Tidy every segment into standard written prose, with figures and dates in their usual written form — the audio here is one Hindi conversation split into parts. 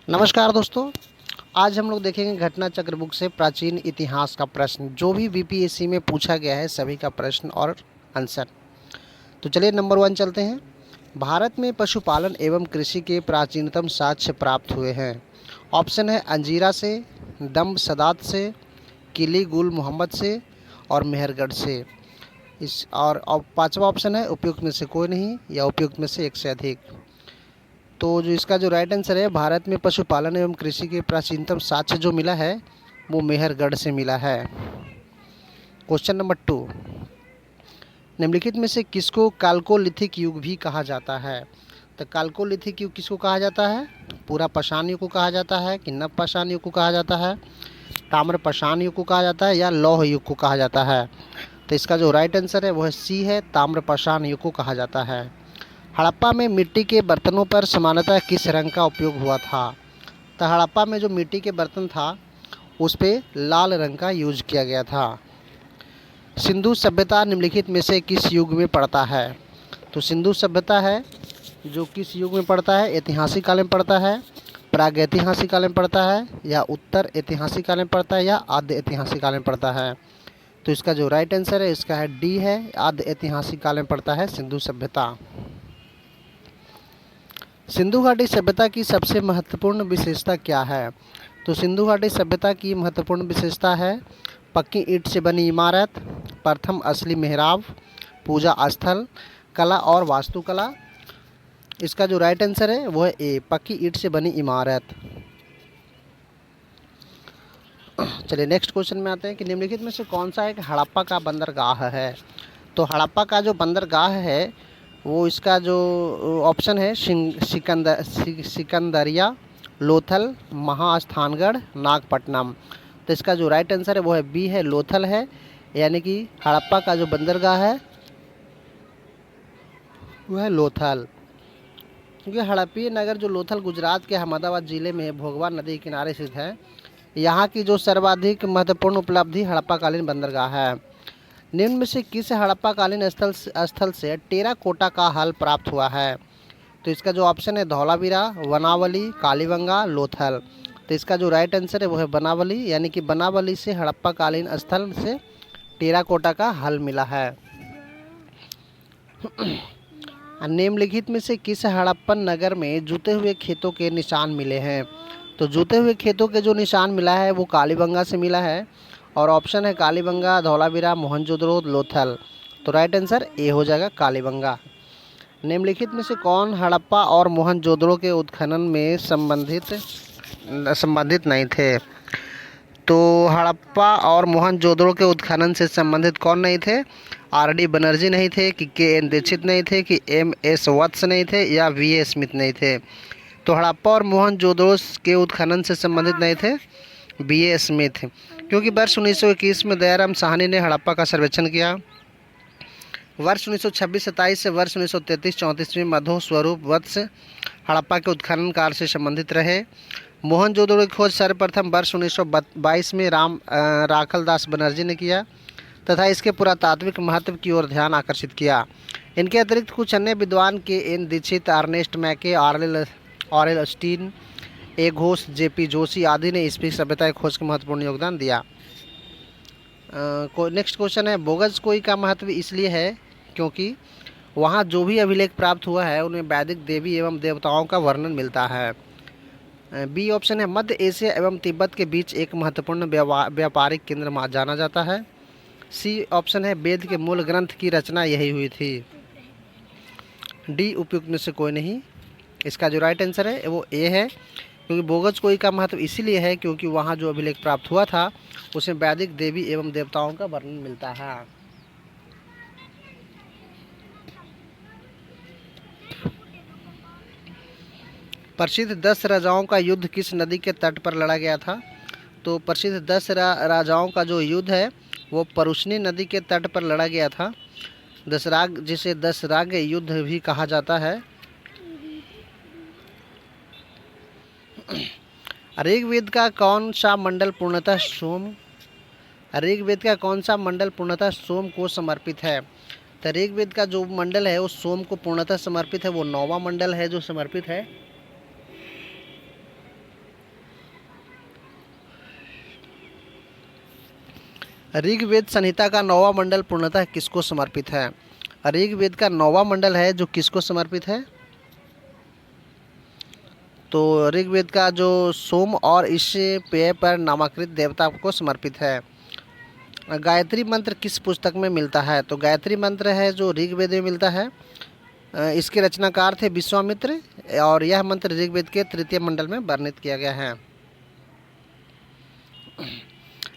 नमस्कार दोस्तों। आज हम लोग देखेंगे घटना चक्र बुक से प्राचीन इतिहास का प्रश्न, जो भी बीपीएससी में पूछा गया है सभी का प्रश्न और आंसर। तो चलिए नंबर 1 चलते हैं। भारत में पशुपालन एवं कृषि के प्राचीनतम साक्ष्य प्राप्त हुए हैं। ऑप्शन है अंजीरा से, दम्ब सदात से, किली गुल मोहम्मद से और मेहरगढ़ से। इस और पाँचवा ऑप्शन है उपयुक्त में से कोई नहीं या उपयुक्त में से एक से अधिक। तो जो इसका जो राइट आंसर है, भारत में पशुपालन एवं कृषि के प्राचीनतम साक्ष्य जो मिला है वो मेहरगढ़ से मिला है। क्वेश्चन नंबर 2, निम्नलिखित में से किसको काल्कोलिथिक युग भी कहा जाता है? तो काल्कोलिथिक युग किसको कहा जाता है? पूरा पाषाण युग को कहा जाता है कि नव पाषाण युग को कहा जाता है, ताम्र पाषाण युग को कहा जाता है या लौह युग को कहा जाता है? तो इसका जो राइट आंसर है वो है सी है, ताम्र पाषाण युग को कहा जाता है। हड़प्पा में मिट्टी के बर्तनों पर सामान्यतः किस रंग का उपयोग हुआ था? तो हड़प्पा में जो मिट्टी के बर्तन था उस पर लाल रंग का यूज किया गया था। सिंधु सभ्यता निम्नलिखित में से किस युग में पड़ता है? तो सिंधु सभ्यता है जो किस युग में पड़ता है? ऐतिहासिक काल में पड़ता है, प्रागैतिहासिक काल में पड़ता है या उत्तर ऐतिहासिक काल में पड़ता है या आद्य ऐतिहासिक काल में पड़ता है? तो इसका जो राइट आंसर है इसका है डी है, आद्य ऐतिहासिक काल में पड़ता है सिंधु सभ्यता। सिंधु घाटी सभ्यता की सबसे महत्वपूर्ण विशेषता क्या है? तो सिंधु घाटी सभ्यता की महत्वपूर्ण विशेषता है पक्की ईंट से बनी इमारत, प्रथम असली मेहराब, पूजा स्थल, कला और वास्तुकला। इसका जो राइट आंसर है वो है ए, पक्की ईंट से बनी इमारत। चलिए नेक्स्ट क्वेश्चन में आते हैं कि निम्नलिखित में से कौन सा एक हड़प्पा का बंदरगाह है? तो हड़प्पा का जो बंदरगाह है वो इसका जो ऑप्शन है सिकंदरिया, लोथल, महास्थानगढ़, नागपट्टनम। तो इसका जो राइट आंसर है वो है बी है, लोथल है। यानी कि हड़प्पा का जो बंदरगाह है वो है लोथल, क्योंकि हड़प्पीय नगर जो लोथल गुजरात के अहमदाबाद जिले में भोगवा नदी के किनारे स्थित है। यहाँ की जो सर्वाधिक महत्वपूर्ण उपलब्धि हड़प्पाकालीन बंदरगाह है। निम्न में से किस हड़प्पाकालीन स्थल से टेराकोटा का हल प्राप्त हुआ है? तो इसका जो ऑप्शन है धौलावीरा, वनावली, कालीबंगा, लोथल। तो इसका जो राइट आंसर है वो है बनावली, यानी कि बनावली से हड़प्पाकालीन स्थल से टेराकोटा का हल मिला है। निम्नलिखित में से किस हड़प्पन नगर में जूते हुए खेतों के निशान मिले हैं? तो जूते हुए खेतों के जो निशान मिला है वो कालीबंगा से मिला है और ऑप्शन है कालीबंगा, धौलावीरा, मोहनजोदड़ो, लोथल। तो राइट आंसर ए हो जाएगा कालीबंगा। निम्नलिखित में से कौन हड़प्पा और मोहनजोदड़ो के उत्खनन में संबंधित नहीं थे? तो हड़प्पा और मोहनजोदड़ो के उत्खनन से संबंधित कौन नहीं थे? आर.डी. बनर्जी नहीं थे कि के.एन. दीक्षित नहीं थे कि एम.एस. वत्स नहीं थे या वी.ए. स्मिथ नहीं थे? तो हड़प्पा और मोहनजोदड़ो के उत्खनन से संबंधित नहीं थे बी.ए. स्मिथ, क्योंकि वर्ष 1921 में दयाराम साहनी ने हड़प्पा का सर्वेक्षण किया। वर्ष 1926-27 से वर्ष 1933-34 में मधो स्वरूप वत्स हड़प्पा के उत्खनन कार्य से संबंधित रहे। मोहनजोदड़ो की खोज सर्वप्रथम वर्ष 1922 में राखलदास बनर्जी ने किया तथा इसके पुरातात्विक महत्व की ओर ध्यान आकर्षित किया। इनके अतिरिक्त कुछ अन्य विद्वान के.एन. दीक्षित, अर्नेस्ट मैके, ऑरेल स्टीन, ए घोष, जे.पी. जोशी आदि ने इस सभ्यता की खोज का महत्वपूर्ण योगदान दिया। नेक्स्ट क्वेश्चन है बोगजकोई का महत्व इसलिए है क्योंकि वहाँ जो भी अभिलेख प्राप्त हुआ है उनमें वैदिक देवी एवं देवताओं का वर्णन मिलता है। बी ऑप्शन है मध्य एशिया एवं तिब्बत के बीच एक महत्वपूर्ण व्यापारिक केंद्र जाना जाता है। सी ऑप्शन है वेद के मूल ग्रंथ की रचना यही हुई थी। डी उपयुक्त में से कोई नहीं। इसका जो राइट आंसर है वो ए है, क्योंकि बोगजकोई का महत्व इसीलिए है क्योंकि वहाँ जो अभिलेख प्राप्त हुआ था उसमें वैदिक देवी एवं देवताओं का वर्णन मिलता है। प्रसिद्ध 10 राजाओं का युद्ध किस नदी के तट पर लड़ा गया था? तो प्रसिद्ध 10 राजाओं का जो युद्ध है वो परुष्णी नदी के तट पर लड़ा गया था। दसराग, जिसे दसराग युद्ध भी कहा जाता है। ऋग्वेद का कौन सा मंडल पूर्णतः सोम को समर्पित है? तो ऋग्वेद का जो मंडल है वो सोम को पूर्णतः समर्पित है, वो 9वां मंडल है जो समर्पित है। ऋग्वेद संहिता का 9वां मंडल पूर्णतः किसको समर्पित है? ऋग्वेद का 9वां मंडल है जो किसको समर्पित है? तो ऋग्वेद का जो सोम और इस पेय पर नामांकित देवता को समर्पित है। गायत्री मंत्र किस पुस्तक में मिलता है? तो गायत्री मंत्र है जो ऋग्वेद में मिलता है। इसके रचनाकार थे विश्वामित्र और यह मंत्र ऋग्वेद के 3 मंडल में वर्णित किया गया है।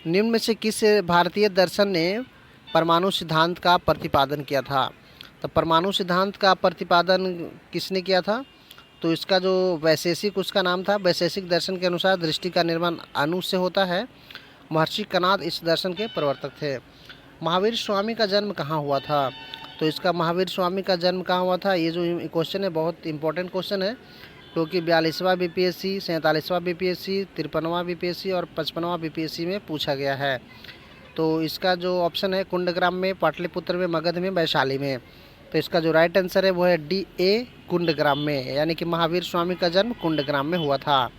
निम्न में से किस भारतीय दर्शन ने परमाणु सिद्धांत का प्रतिपादन किया था? तो परमाणु सिद्धांत का प्रतिपादन किसने किया था? तो इसका जो वैशेषिक उसका नाम था। वैशेषिक दर्शन के अनुसार दृष्टि का निर्माण अणु से होता है। महर्षि कणाद इस दर्शन के प्रवर्तक थे। महावीर स्वामी का जन्म कहाँ हुआ था? तो इसका महावीर स्वामी का जन्म कहाँ हुआ था? ये जो क्वेश्चन है बहुत इंपॉर्टेंट क्वेश्चन है, क्योंकि 42वां बीपीएससी, 47वां बीपीएससी, 53वां बीपीएससी और 55वां बीपीएससी में पूछा गया है। तो इसका जो ऑप्शन है कुंडग्राम में, पाटलिपुत्र में, मगध में, वैशाली में। तो इसका जो राइट आंसर है वो है डी ए कुंडग्राम में, यानी कि महावीर स्वामी का जन्म कुंडग्राम में हुआ था।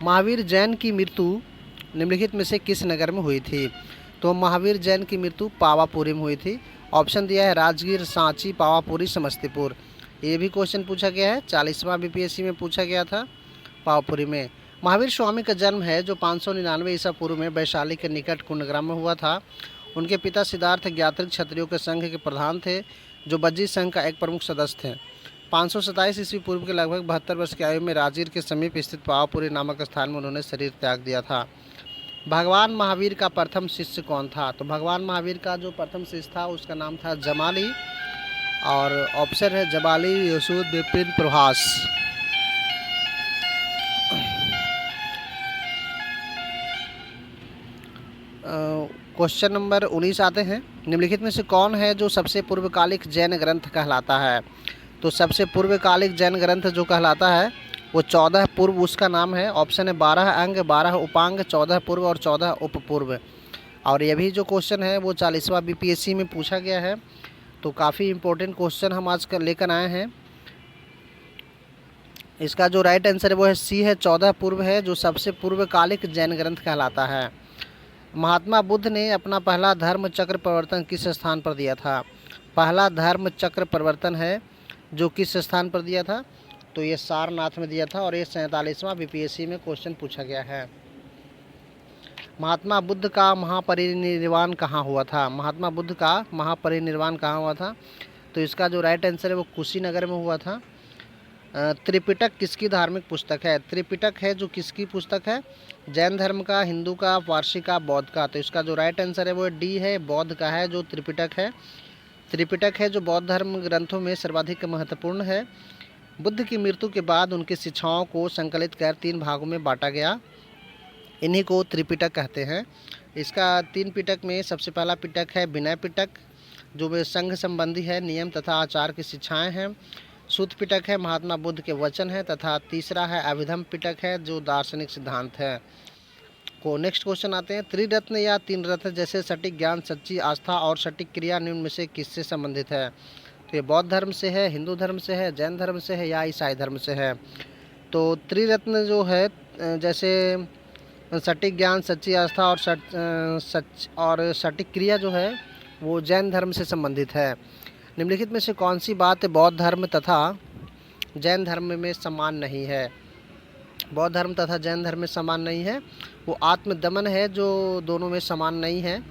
महावीर जैन की मृत्यु निम्नलिखित में से किस नगर में हुई थी? तो महावीर जैन की मृत्यु पावापुरी में हुई थी। ऑप्शन दिया है राजगीर, सांची, पावापुरी, समस्तीपुर। ये भी क्वेश्चन पूछा गया है, 40वां बीपीएससी में पूछा गया था, पावापुरी में। महावीर स्वामी का जन्म है जो 599 ईसा पूर्व में वैशाली के निकट कुंडग्राम में हुआ था। उनके पिता सिद्धार्थ ज्ञात्रिक क्षत्रियों के संघ के प्रधान थे, जो बज्जी संघ का एक प्रमुख सदस्य थे। 527 ईस्वी पूर्व के लगभग 72 वर्ष की आयु में राजगीर के समीप स्थित पावापुरी नामक स्थान में उन्होंने शरीर त्याग दिया था। भगवान महावीर का प्रथम शिष्य कौन था? तो भगवान महावीर का जो प्रथम शिष्य था उसका नाम था जमाली, और ऑप्शन है जबाली, यशोद, विपिन, प्रभास। क्वेश्चन नंबर 19 आते हैं। निम्नलिखित में से कौन है जो सबसे पूर्वकालिक जैन ग्रंथ कहलाता है? तो सबसे पूर्वकालिक जैन ग्रंथ जो कहलाता है वो 14 पूर्व उसका नाम है। ऑप्शन है 12 अंग, 12 उपांग, 14 पूर्व और 14 उपपूर्व। और ये भी जो क्वेश्चन है वो 40वां बीपीएससी में पूछा गया है। तो काफ़ी इम्पोर्टेंट क्वेश्चन हम आज लेकर आए हैं। इसका जो राइट आंसर है वो है सी है, 14 पूर्व है जो सबसे पूर्वकालिक जैन ग्रंथ कहलाता है। महात्मा बुद्ध ने अपना पहला धर्म चक्र परिवर्तन किस स्थान पर दिया था? पहला धर्म चक्र परिवर्तन है जो किस स्थान पर दिया था? तो ये सारनाथ में दिया था, और ये 47वां बीपीएससी में क्वेश्चन पूछा गया है। महात्मा बुद्ध का महापरिनिर्वाण कहाँ हुआ था? महात्मा बुद्ध का महापरिनिर्वाण कहाँ हुआ था? तो इसका जो राइट आंसर है वो कुशीनगर में हुआ था। त्रिपिटक किसकी धार्मिक पुस्तक है? त्रिपिटक है जो किसकी पुस्तक है? जैन धर्म का, हिंदू का, पारसी का, बौद्ध का। तो इसका जो राइट आंसर है वो डी है, बौद्ध का है जो त्रिपिटक है। त्रिपिटक है जो बौद्ध धर्म ग्रंथों में सर्वाधिक महत्वपूर्ण है। बुद्ध की मृत्यु के बाद उनकी शिक्षाओं को संकलित कर 3 भागों में बांटा गया, इन्हीं को त्रिपिटक कहते हैं। इसका 3 पिटक में सबसे पहला पिटक है विनय पिटक, जो संघ संबंधी है, नियम तथा आचार की शिक्षाएं हैं। सूत पिटक है, महात्मा बुद्ध के वचन है, तथा तीसरा है अभिधम पिटक है जो दार्शनिक सिद्धांत है। को नेक्स्ट क्वेश्चन आते हैं। त्रिरत्न या 3 रत्न जैसे सटीक ज्ञान, सच्ची आस्था और सटीक क्रिया निम्न में से किससे संबंधित है? तो ये बौद्ध धर्म से है, हिंदू धर्म से है, जैन धर्म से है या ईसाई धर्म से है? तो त्रिरत्न जो है जैसे सटीक ज्ञान, सच्ची आस्था और सटीक क्रिया जो है वो जैन धर्म से संबंधित है। निम्नलिखित में से कौन सी बात बौद्ध धर्म तथा जैन धर्म में समान नहीं है? बौद्ध धर्म तथा जैन धर्म में समान नहीं है वो आत्मदमन है, जो दोनों में समान नहीं है।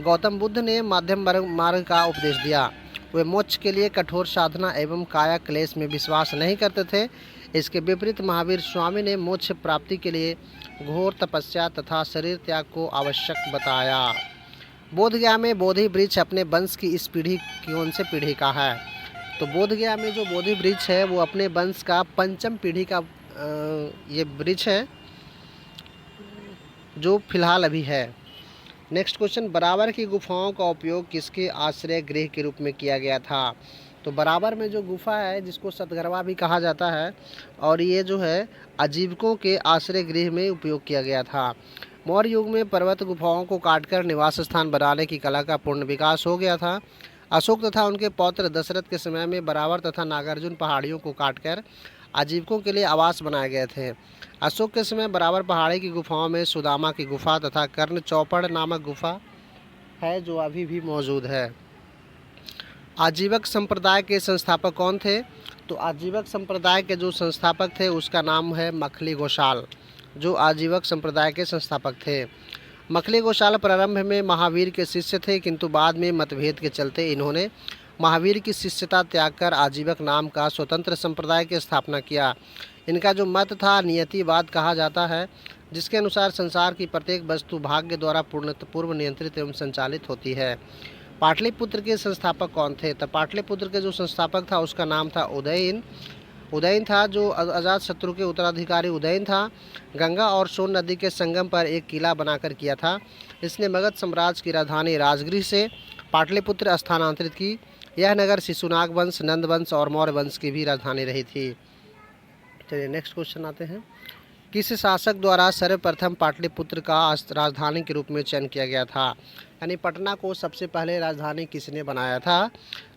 गौतम बुद्ध ने मध्यम मार्ग का उपदेश दिया। वे मोक्ष के लिए कठोर साधना एवं काया क्लेश में विश्वास नहीं करते थे। इसके विपरीत महावीर स्वामी ने मोक्ष प्राप्ति के लिए घोर तपस्या तथा शरीर त्याग को आवश्यक बताया। बोधगया में बोधि वृक्ष अपने वंश की इस पीढ़ी कौन से पीढ़ी का है? तो बोधगया में जो बोधि वृक्ष है वो अपने वंश का 5वीं पीढ़ी का ये वृक्ष है जो फिलहाल अभी है। नेक्स्ट क्वेश्चन, बराबर की गुफाओं का उपयोग किसके आश्रय गृह के रूप में किया गया था? तो बराबर में जो गुफा है जिसको सतगरवा भी कहा जाता है, और ये जो है आजीविकों के आश्रय गृह में उपयोग किया गया था। मौर्य युग में पर्वत गुफाओं को काटकर निवास स्थान बनाने की कला का पूर्ण विकास हो गया था। अशोक तथा उनके पौत्र दशरथ के समय में बराबर तथा नागार्जुन पहाड़ियों को काटकर आजीविकों के लिए आवास बनाए गए थे। अशोक के समय बराबर पहाड़ी की गुफाओं में सुदामा की गुफा तथा कर्ण चौपड़ नामक गुफा है जो अभी भी मौजूद है। आजीवक संप्रदाय के संस्थापक कौन थे? तो आजीवक संप्रदाय के जो संस्थापक थे उसका नाम है मखली गोशाल, जो आजीवक संप्रदाय के संस्थापक थे। मखली गोशाल प्रारंभ में महावीर के शिष्य थे, किंतु बाद में मतभेद के चलते इन्होंने महावीर की शिष्यता त्याग कर आजीवक नाम का स्वतंत्र संप्रदाय की स्थापना किया। इनका जो मत था नियतिवाद कहा जाता है, जिसके अनुसार संसार की प्रत्येक वस्तु भाग्य द्वारा पूर्व नियंत्रित एवं संचालित होती है। पाटलिपुत्र के संस्थापक कौन थे? तो पाटलिपुत्र के जो संस्थापक था उसका नाम था उदयन। उदयन था जो अजातशत्रु के उत्तराधिकारी उदयन था। गंगा और सोन नदी के संगम पर एक किला बनाकर किया था। इसने मगध साम्राज्य की राजधानी राजगृह से पाटलिपुत्र स्थानांतरित की। यह नगर शिशुनाग वंश, नंद वंश और मौर्य वंश की भी राजधानी रही थी। चलिए नेक्स्ट क्वेश्चन आते हैं। किस शासक द्वारा सर्वप्रथम पाटलिपुत्र का राजधानी के रूप में चयन किया गया था? यानी पटना को सबसे पहले राजधानी किसने बनाया था?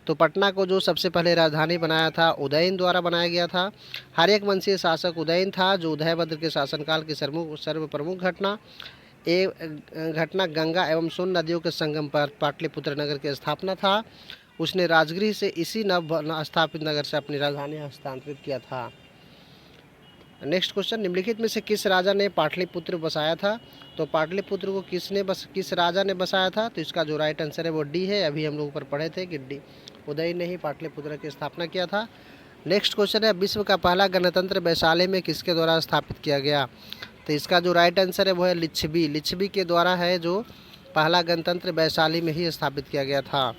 तो पटना को जो सबसे पहले राजधानी बनाया था उदयन द्वारा बनाया गया था। हर्यक वंशीय शासक उदयन था, जो उदयभद्र के शासनकाल की सर्व प्रमुख घटना गंगा एवं सोन नदियों के संगम पर पाटलिपुत्र नगर की स्थापना था। उसने राजगृह से इसी नव स्थापित नगर से अपनी राजधानी हस्तांतरित किया था। नेक्स्ट क्वेश्चन, निम्नलिखित में से किस राजा ने पाटलिपुत्र बसाया था? तो पाटलिपुत्र को किस राजा ने बसाया था? तो इसका जो राइट आंसर है वो डी है। अभी हम लोग ऊपर पढ़े थे कि डी उदयन ने ही पाटलिपुत्र की स्थापना किया था। नेक्स्ट क्वेश्चन है, विश्व का पहला गणतंत्र वैशाली में किसके द्वारा स्थापित किया गया? तो इसका जो राइट आंसर है वो है लिच्छवी। लिच्छवी के द्वारा है जो पहला गणतंत्र वैशाली में ही स्थापित किया गया था।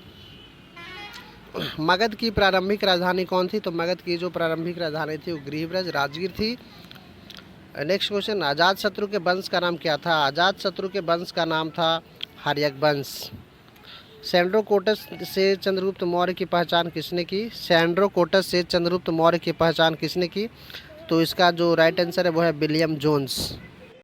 मगध की प्रारंभिक राजधानी कौन थी? तो मगध की जो प्रारंभिक राजधानी थी वो गृहब्रज राजगीर थी। नेक्स्ट क्वेश्चन, अजातशत्रु के वंश का नाम क्या था? अजातशत्रु के वंश का नाम था हर्यक वंश। सैंड्रोकोटस से चंद्रगुप्त मौर्य की पहचान किसने की? सैंड्रोकोटस से चंद्रगुप्त मौर्य की पहचान किसने की? तो इसका जो राइट आंसर है वो है विलियम जोन्स।